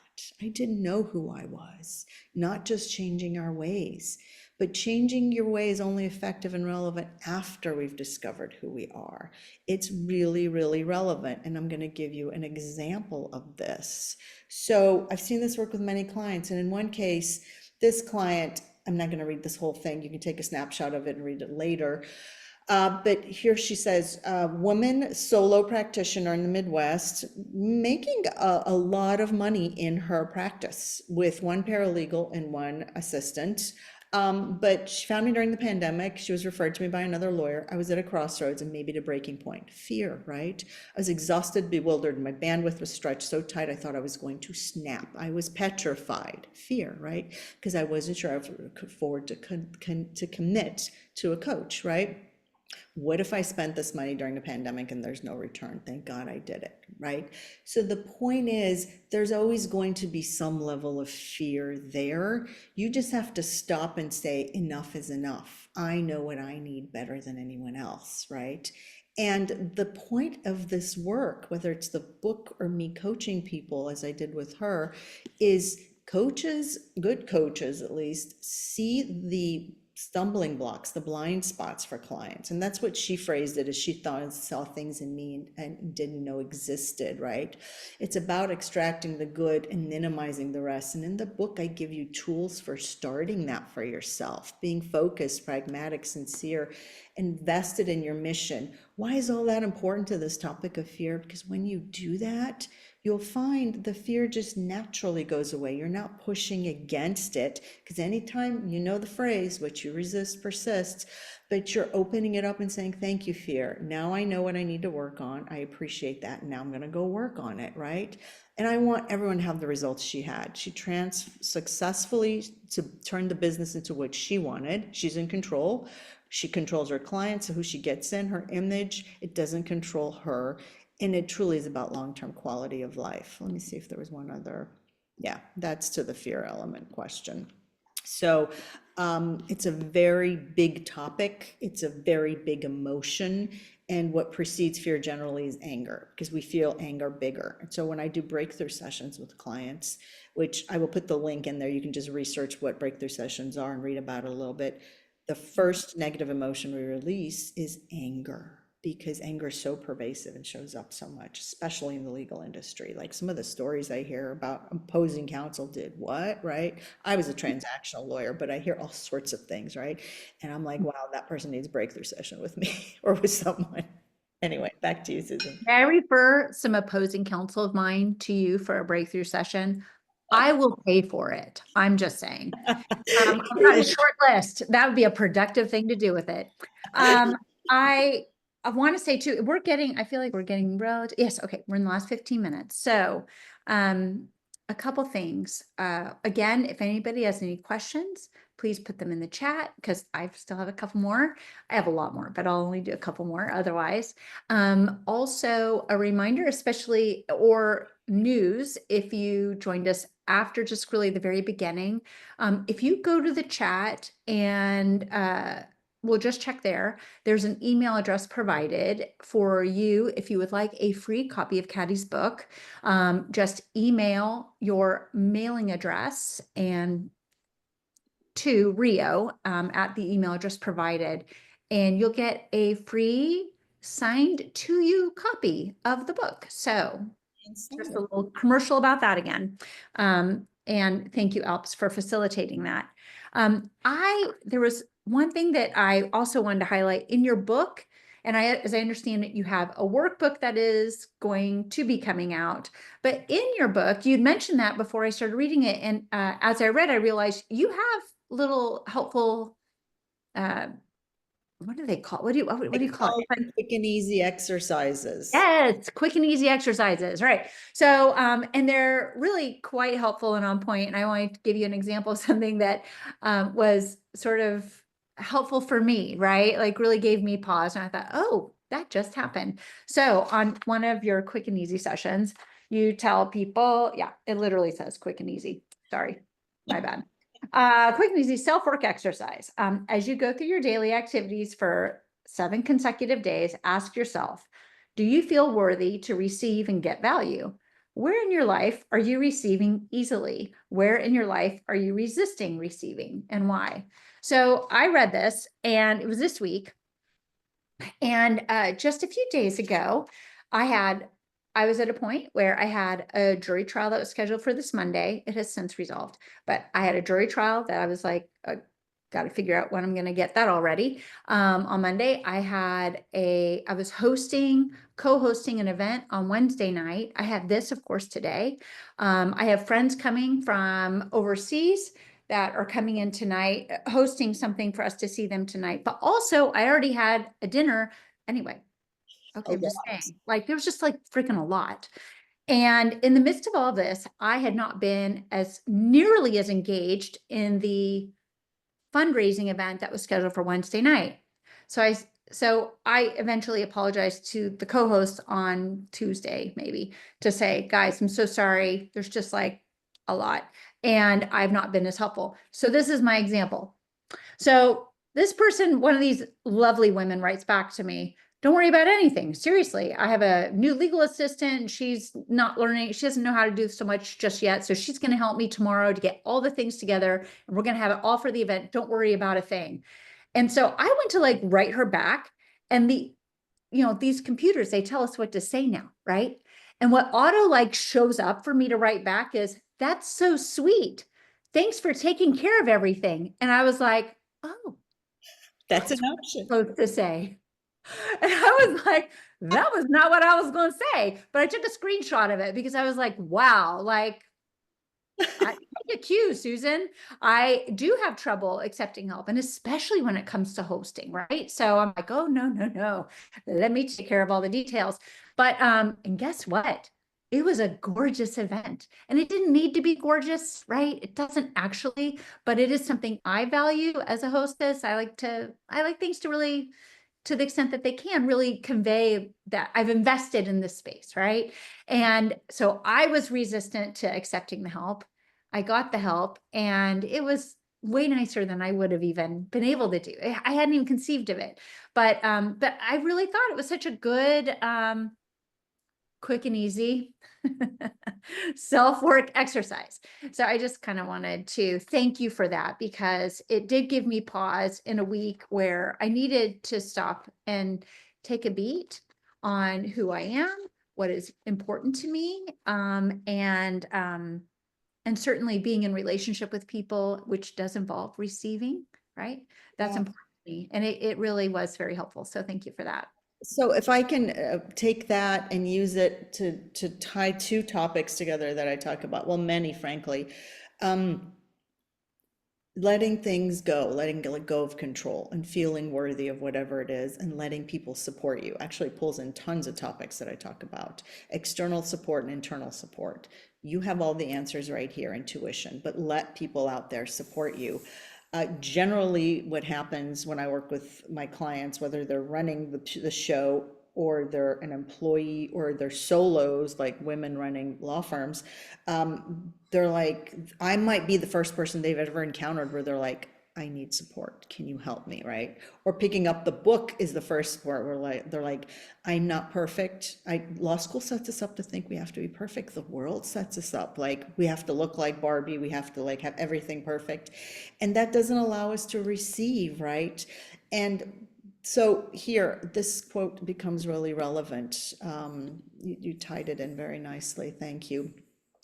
I didn't know who I was. Not just changing our ways, but changing your way is only effective and relevant after we've discovered who we are. It's really, really relevant. And I'm going to give you an example of this. So I've seen this work with many clients. And in one case, this client, I'm not going to read this whole thing. You can take a snapshot of it and read it later. But here she says, woman solo practitioner in the Midwest, making a lot of money in her practice with one paralegal and one assistant. But she found me during the pandemic. She was referred to me by another lawyer. I was at a crossroads and maybe at a breaking point. Fear, right? I was exhausted, bewildered. My bandwidth was stretched so tight I thought I was going to snap. I was petrified. Fear, right? Because I wasn't sure I could afford to commit to a coach, right? What if I spent this money during the pandemic and there's no return? Thank God I did it, right? So the point is, there's always going to be some level of fear there. You just have to stop and say, enough is enough. I know what I need better than anyone else, right? And the point of this work, whether it's the book or me coaching people, as I did with her, is coaches, good coaches at least, see the stumbling blocks, the blind spots for clients. And that's what she phrased it as. She thought, saw things in me and didn't know existed, right? It's about extracting the good and minimizing the rest. And in the book, I give you tools for starting that for yourself, being focused, pragmatic, sincere, invested in your mission. Why is all that important to this topic of fear? Because when you do that, you'll find the fear just naturally goes away. You're not pushing against it, because anytime, you know the phrase, what you resist persists, but you're opening it up and saying, thank you, fear. Now I know what I need to work on. I appreciate that. And now I'm going to go work on it, right? And I want everyone to have the results she had. She successfully to turn the business into what she wanted. She's in control. She controls her clients, who she gets in, her image. It doesn't control her. And it truly is about long-term quality of life. Let me see if there was one other. Yeah, that's to the fear element question. So it's a very big topic. It's a very big emotion. And what precedes fear generally is anger, because we feel anger bigger. And so when I do breakthrough sessions with clients, which I will put the link in there, you can just research what breakthrough sessions are and read about it a little bit. The first negative emotion we release is anger, because anger is so pervasive and shows up so much, especially in the legal industry. Like some of the stories I hear about opposing counsel did what, right? I was a transactional lawyer, but I hear all sorts of things, right? And I'm like, wow, that person needs a breakthrough session with me or with someone. Anyway, back to you, Susan. May I refer some opposing counsel of mine to you for a breakthrough session? I will pay for it. I'm just saying. I've got a short list. That would be a productive thing to do with it. I want to say too, I feel like we're getting yes, okay, we're in the last 15 minutes. So a couple things. Again, if anybody has any questions, please put them in the chat, because I still have a couple more. I have a lot more, but I'll only do a couple more otherwise. Also a reminder, especially, or news, if you joined us after just really the very beginning, if you go to the chat and we'll just check there. There's an email address provided for you if you would like a free copy of Katy's book. Just email your mailing address and to Rio at the email address provided, and you'll get a free signed to you copy of the book. So just a little commercial about that again. And thank you, ALPS, for facilitating that. There was one thing that I also wanted to highlight in your book, and as I understand it, you have a workbook that is going to be coming out. But in your book, you'd mentioned that before I started reading it. And as I read, I realized you have little helpful, what do they call, what do you call it? Quick and easy exercises. Yes, quick and easy exercises, right? So, and they're really quite helpful and on point. And I want to give you an example of something that was sort of helpful for me, right? Like really gave me pause. And I thought, oh, that just happened. So on one of your quick and easy sessions, you tell people, yeah, it literally says quick and easy. Sorry, my bad. Quick and easy self-work exercise. As you go through your daily activities for 7 consecutive days, ask yourself, do you feel worthy to receive and get value? Where in your life are you receiving easily? Where in your life are you resisting receiving, and why? So I read this, and it was this week. And just a few days ago, I was at a point where I had a jury trial that was scheduled for this Monday. It has since resolved, but I had a jury trial that I was like, got to figure out when I'm going to get that all ready. On Monday, I was co-hosting an event on Wednesday night. I had this, of course, today. I have friends coming from overseas that are coming in tonight, hosting something for us to see them tonight. But also, I already had a dinner anyway. Okay, I'm just saying, like, there was just like freaking a lot. And in the midst of all this, I had not been as nearly as engaged in the fundraising event that was scheduled for Wednesday night. So I eventually apologized to the co-host on Tuesday, maybe, to say, guys, I'm so sorry. There's just like a lot, and I've not been as helpful. So this is my example. So this person, one of these lovely women, writes back to me, don't worry about anything. Seriously, I have a new legal assistant. She's not learning. She doesn't know how to do so much just yet. So she's going to help me tomorrow to get all the things together. And we're going to have it all for the event. Don't worry about a thing. And so I went to like write her back, and these computers, they tell us what to say now, right? And what auto like shows up for me to write back is, that's so sweet. Thanks for taking care of everything. And I was like, oh, that's an option. Supposed to say. And I was like, that was not what I was going to say, but I took a screenshot of it because I was like, wow, like, I take a cue, Susan. I do have trouble accepting help, and especially when it comes to hosting, right? So I'm like, oh, no. Let me take care of all the details. But, and guess what? It was a gorgeous event, and it didn't need to be gorgeous, right? It doesn't actually, but it is something I value as a hostess. I like things to really, to the extent that they can, really convey that I've invested in this space, right? And so I was resistant to accepting the help. I got the help, and it was way nicer than I would have even been able to do. I hadn't even conceived of it, but I really thought it was such a good, quick and easy self-work exercise. So I just kind of wanted to thank you for that, because it did give me pause in a week where I needed to stop and take a beat on who I am, what is important to me, and certainly being in relationship with people, which does involve receiving, right? That's important to me. And it really was very helpful. So thank you for that. So if I can take that and use it to tie 2 topics together that I talk about, well, many, frankly, letting things go, letting go of control and feeling worthy of whatever it is, and letting people support you actually pulls in tons of topics that I talk about: external support and internal support. You have all the answers right here, intuition, but let people out there support you. Generally, what happens when I work with my clients, whether they're running the show or they're an employee or they're solos, like women running law firms, they're like, I might be the first person they've ever encountered where they're like, I need support. Can you help me? Right. Or picking up the book is the first where they're like, I'm not perfect. Law school sets us up to think we have to be perfect. The world sets us up like we have to look like Barbie. We have to like have everything perfect. And that doesn't allow us to receive. Right. And so here, this quote becomes really relevant. You tied it in very nicely. Thank you.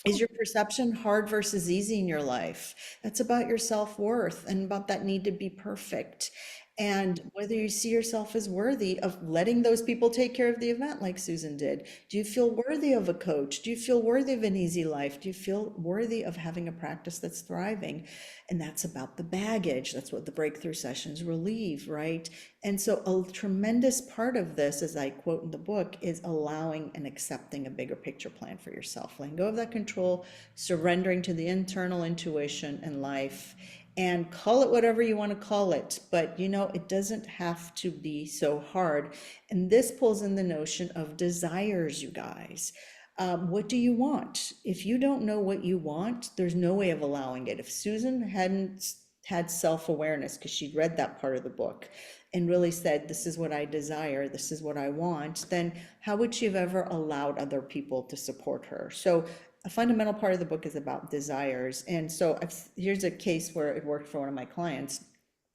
Is your perception hard versus easy in your life? That's about your self-worth and about that need to be perfect. And whether you see yourself as worthy of letting those people take care of the event like Susan did. Do you feel worthy of a coach? Do you feel worthy of an easy life? Do you feel worthy of having a practice that's thriving? And that's about the baggage. That's what the breakthrough sessions relieve, right? And so a tremendous part of this, as I quote in the book, is allowing and accepting a bigger picture plan for yourself. Letting go of that control, surrendering to the internal intuition in life, and call it whatever you want to call it. But you know, it doesn't have to be so hard. And this pulls in the notion of desires, you guys. What do you want? If you don't know what you want, there's no way of allowing it. If Susan hadn't had self-awareness, because she'd read that part of the book and really said, this is what I desire, this is what I want, then how would she have ever allowed other people to support her? So a fundamental part of the book is about desires. And so here's a case where it worked for one of my clients.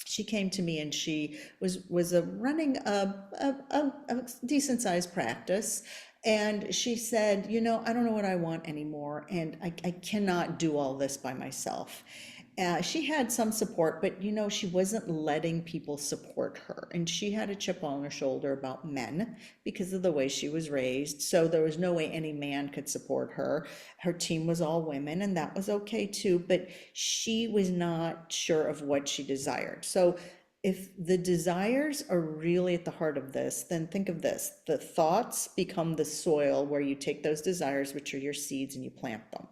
She came to me and she was running a decent sized practice. And she said, you know, I don't know what I want anymore. And I cannot do all this by myself. She had some support, but you know, she wasn't letting people support her. And she had a chip on her shoulder about men because of the way she was raised. So there was no way any man could support her. Her team was all women, and that was okay too. But she was not sure of what she desired. So if the desires are really at the heart of this, then think of this. The thoughts become the soil where you take those desires, which are your seeds, and you plant them.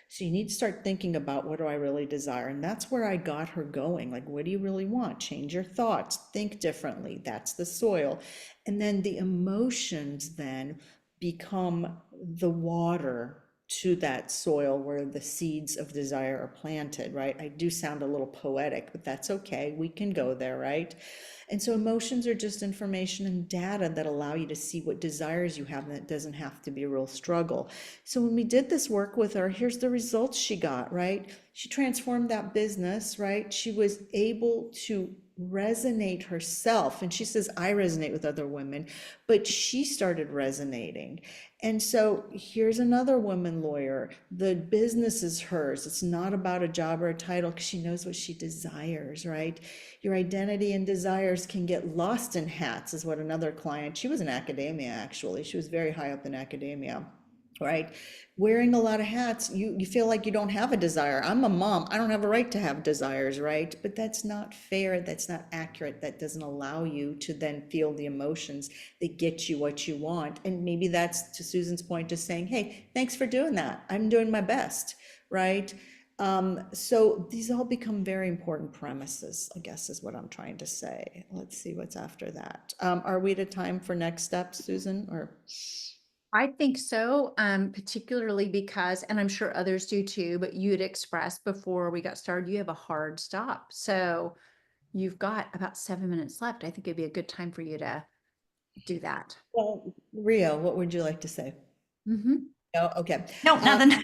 So you need to start thinking about, what do I really desire? And that's where I got her going. Like, what do you really want? Change your thoughts, think differently. That's the soil. And then the emotions then become the water to that soil where the seeds of desire are planted, right? I do sound a little poetic, but that's okay. We can go there, right? And so emotions are just information and data that allow you to see what desires you have, and it doesn't have to be a real struggle. So when we did this work with her, here's the results she got, right? She transformed that business, right? She was able to resonate herself. And she says, I resonate with other women, but she started resonating. And so here's another woman lawyer. The business is hers. It's not about a job or a title because she knows what she desires, right? Your identity and desires can get lost in hats, is what another client, she was in academia actually. She was very high up in academia, right? Wearing a lot of hats, you feel like you don't have a desire. I'm a mom, I don't have a right to have desires, right? But that's not fair, that's not accurate. That doesn't allow you to then feel the emotions that get you what you want. And maybe that's, to Susan's point, just saying, hey, thanks for doing that. I'm doing my best, right? So these all become very important premises, I guess is what I'm trying to say. Let's see what's after that. Are we at a time for next steps, Susan, or? I think so, particularly because, and I'm sure others do too, but you had expressed before we got started, you have a hard stop. So you've got about 7 minutes left. I think it'd be a good time for you to do that. Well, Rio, what would you like to say? Mhm. No, okay. No, nothing.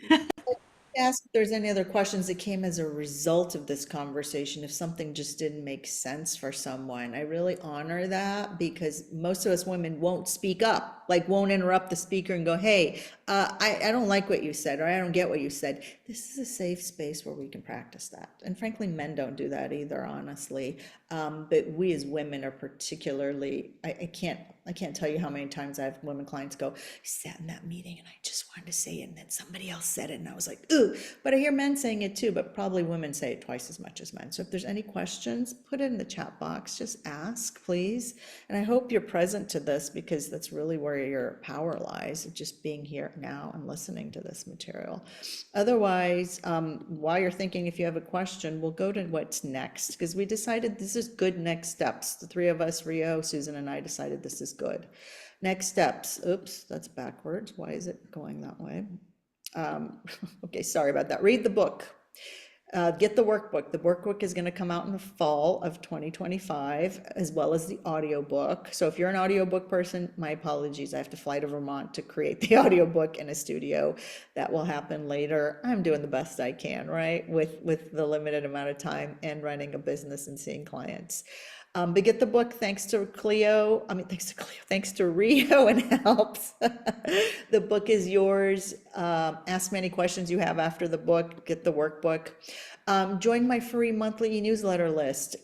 Ask if there's any other questions that came as a result of this conversation, if something just didn't make sense for someone. I really honor that because most of us women won't speak up, like won't interrupt the speaker and go, hey, I don't like what you said, or I don't get what you said. This is a safe space where we can practice that. And frankly, men don't do that either, honestly. But we as women are particularly, I can't tell you how many times I have women clients go, I sat in that meeting and I just wanted to say it, and then somebody else said it, and I was like, ooh, but I hear men saying it too, but probably women say it twice as much as men. So if there's any questions, put it in the chat box, just ask, please. And I hope you're present to this because that's really where your power lies, of just being here now and listening to this material. Otherwise, while you're thinking, if you have a question, we'll go to what's next, because we decided this is good next steps. The three of us, Rio, Susan, and I decided this is good. Next steps. Oops, that's backwards. Why is it going that way? Okay, sorry about that. Read the book. Get the workbook. The workbook is going to come out in the fall of 2025, as well as the audiobook. So if you're an audiobook person, my apologies. I have to fly to Vermont to create the audiobook in a studio. That will happen later. I'm doing the best I can, right? With the limited amount of time and running a business and seeing clients. But get the book thanks to thanks to Rio and ALPS. The book is yours. Ask me any questions you have after the book. Get the workbook. Join my free monthly newsletter list.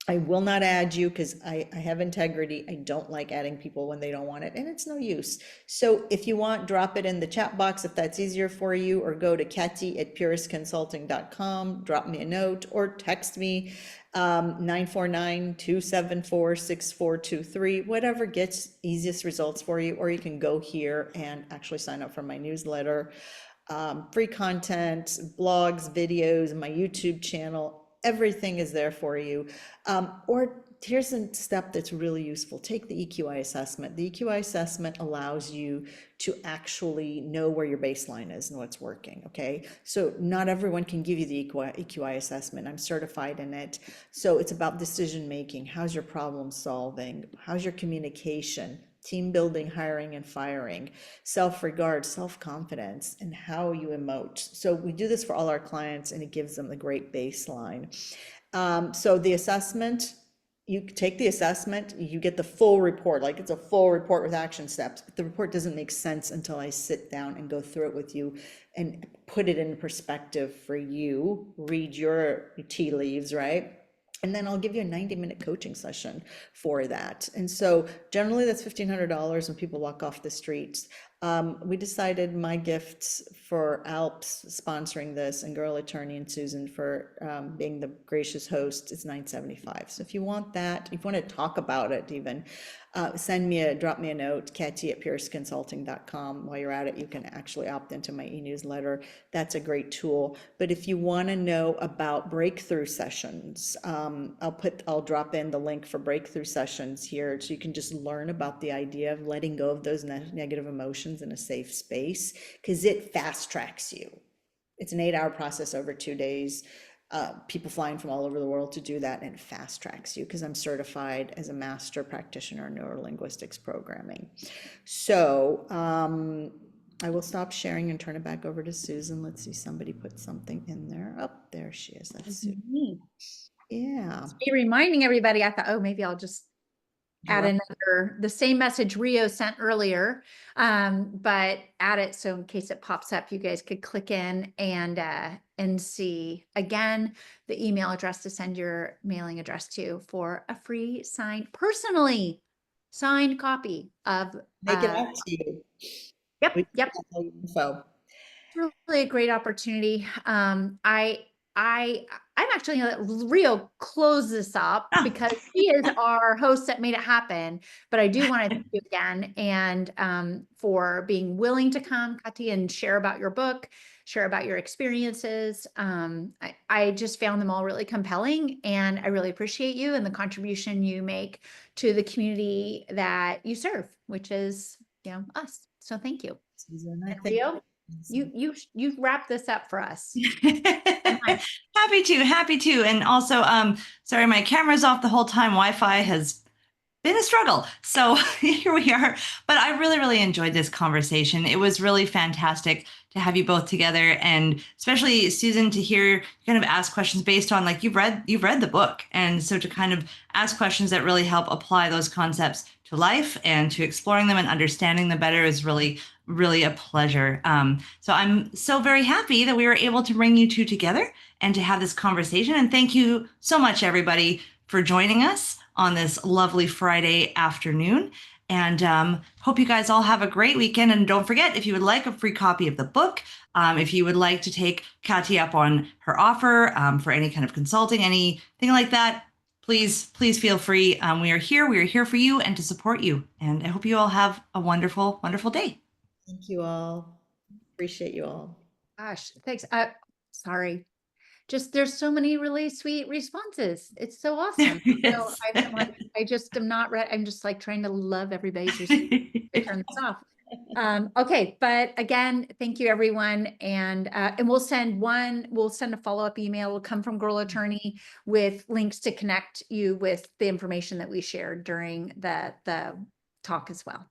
I will not add you because I have integrity. I don't like adding people when they don't want it, and it's no use. So if you want, drop it in the chat box if that's easier for you, or go to Katy@puristconsulting.com, drop me a note, or text me 949-274-6423, whatever gets easiest results for you, or you can go here and actually sign up for my newsletter. Free content, blogs, videos, my YouTube channel, everything is there for you. Or here's a step that's really useful. Take the EQI assessment. The EQI assessment allows you to actually know where your baseline is and what's working, okay? So not everyone can give you the EQI assessment. I'm certified in it. So it's about decision making. How's your problem solving? How's your communication? Team building, hiring and firing, self-regard, self-confidence, and how you emote. So we do this for all our clients, and it gives them a great baseline. So the assessment, you take the assessment, you get the full report, like it's a full report with action steps. But the report doesn't make sense until I sit down and go through it with you and put it in perspective for you, read your tea leaves, right? And then I'll give you a 90-minute coaching session for that. And so generally that's $1,500 when people walk off the streets. We decided my gifts for ALPS sponsoring this, and Girl Attorney and Susan for being the gracious host, is $975. So if you want that, if you want to talk about it even, drop me a note, Katy@puristconsulting.com. While you're at it, you can actually opt into my e-newsletter. That's a great tool. But if you want to know about breakthrough sessions, I'll drop in the link for breakthrough sessions here, so you can just learn about the idea of letting go of those negative emotions in a safe space, because it fast tracks you. It's an 8-hour process over 2 days. People flying from all over the world to do that, and it fast tracks you because I'm certified as a master practitioner in neurolinguistics programming. So I will stop sharing and turn it back over to Susan. Let's see, somebody put something in there. Oh, there she is. That's Susan. Yeah. Be reminding everybody, I thought, oh, maybe I'll just add the same message Rio sent earlier, but add it so in case it pops up, you guys could click in and see again the email address to send your mailing address to for a free personally signed copy of. Make it out to you. Yep. Info. It's really a great opportunity. I'm actually gonna let Rio close this up because he is our host that made it happen. But I do want to thank you again, and for being willing to come, Katy, and share about your book, share about your experiences. I just found them all really compelling, and I really appreciate you and the contribution you make to the community that you serve, which is, us. So thank you. Susan, Rio, you wrap this up for us. Happy to. And also, sorry, my camera's off the whole time. Wi-Fi has been a struggle. So here we are. But I really, really enjoyed this conversation. It was really fantastic to have you both together, and especially Susan, to hear you kind of ask questions based on, like, you've read the book. And so to kind of ask questions that really help apply those concepts to life and to exploring them and understanding them better is really, really a pleasure. So I'm so very happy that we were able to bring you two together and to have this conversation. And thank you so much, everybody, for joining us on this lovely Friday afternoon. And hope you guys all have a great weekend. And don't forget, if you would like a free copy of the book, if you would like to take Katy up on her offer for any kind of consulting, anything like that, please feel free. We are here for you and to support you. And I hope you all have a wonderful, wonderful day. Thank you all. Appreciate you all. Gosh, thanks. Sorry. Just there's so many really sweet responses. It's so awesome. Yes. So I just am not ready. I'm just like trying to love everybody's response. I turn this off. Okay, but again, thank you, everyone. And we'll send a follow-up email. It'll come from Girl Attorney with links to connect you with the information that we shared during the talk as well.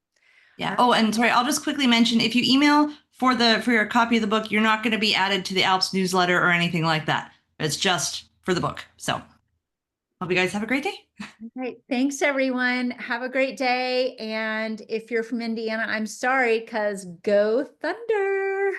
Yeah. Oh, and sorry, I'll just quickly mention, if you email for your copy of the book, you're not going to be added to the ALPS newsletter or anything like that. It's just for the book. So hope you guys have a great day. Great. Thanks, everyone. Have a great day. And if you're from Indiana, I'm sorry, because go Thunder.